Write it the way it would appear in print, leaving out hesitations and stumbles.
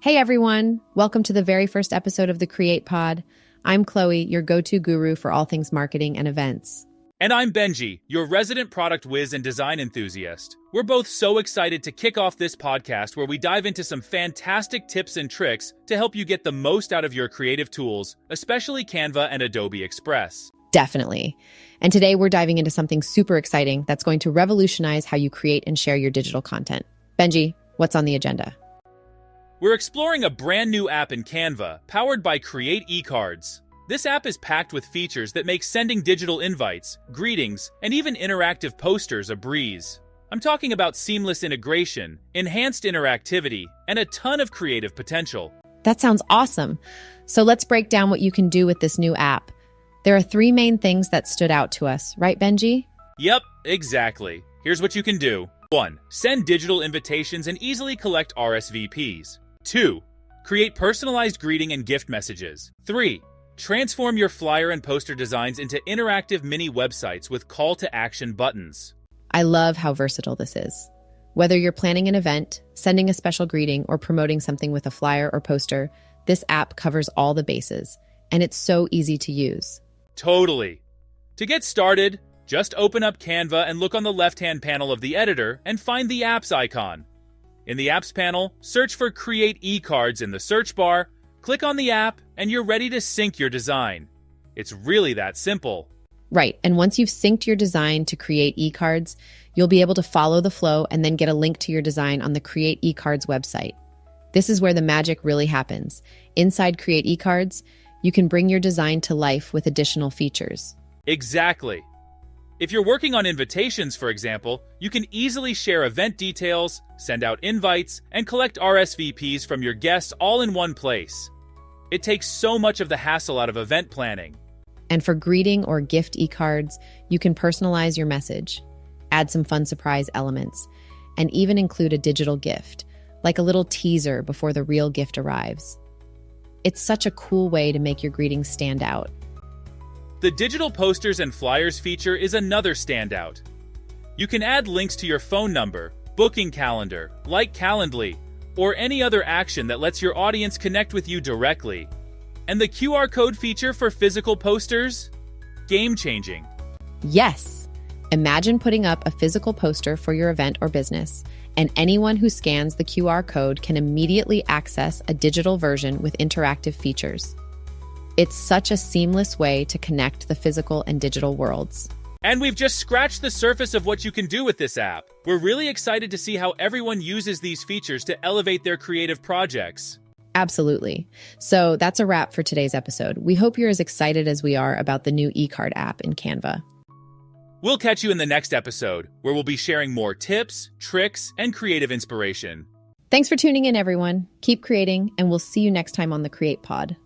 Hey everyone, welcome to the very first episode of the Create Pod. I'm Chloe, your go-to guru for all things marketing and events. And I'm Benji, your resident product whiz and design enthusiast. We're both so excited to kick off this podcast where we dive into some fantastic tips and tricks to help you get the most out of your creative tools, especially Canva and Adobe Express. Definitely. And today we're diving into something super exciting that's going to revolutionize how you create and share your digital content. Benji, what's on the agenda? We're exploring a brand new app in Canva, powered by CreatEcards. This app is packed with features that make sending digital invites, greetings, and even interactive posters a breeze. I'm talking about seamless integration, enhanced interactivity, and a ton of creative potential. That sounds awesome. So let's break down what you can do with this new app. There are three main things that stood out to us, right, Benji? Yep, exactly. Here's what you can do. 1. Send digital invitations and easily collect Rsvps. 2. Create personalized greeting and gift messages. 3. Transform your flyer and poster designs into interactive mini websites with call-to-action buttons. I love how versatile this is. Whether you're planning an event, sending a special greeting, or promoting something with a flyer or poster, this app covers all the bases, and it's so easy to use. Totally. To get started, just open up Canva and look on the left-hand panel of the editor and find the Apps icon. In the Apps panel, search for CreatEcards in the search bar, click on the app, and you're ready to sync your design. It's really that simple. Right, and once you've synced your design to CreatEcards, you'll be able to follow the flow and then get a link to your design on the CreatEcards website. This is where the magic really happens. Inside CreatEcards, you can bring your design to life with additional features. Exactly. If you're working on invitations, for example, you can easily share event details, send out invites, and collect Rsvps from your guests all in one place. It takes so much of the hassle out of event planning. And for greeting or gift eCards, you can personalize your message, add some fun surprise elements, and even include a digital gift, like a little teaser before the real gift arrives. It's such a cool way to make your greetings stand out. The digital posters and flyers feature is another standout. You can add links to your phone number, booking calendar, like Calendly, or any other action that lets your audience connect with you directly. And the QR code feature for physical posters? Game-changing. Yes! Imagine putting up a physical poster for your event or business, and anyone who scans the QR code can immediately access a digital version with interactive features. It's such a seamless way to connect the physical and digital worlds. And we've just scratched the surface of what you can do with this app. We're really excited to see how everyone uses these features to elevate their creative projects. Absolutely. So that's a wrap for today's episode. We hope you're as excited as we are about the new eCard app in Canva. We'll catch you in the next episode, where we'll be sharing more tips, tricks, and creative inspiration. Thanks for tuning in, everyone. Keep creating, and we'll see you next time on the Create Pod.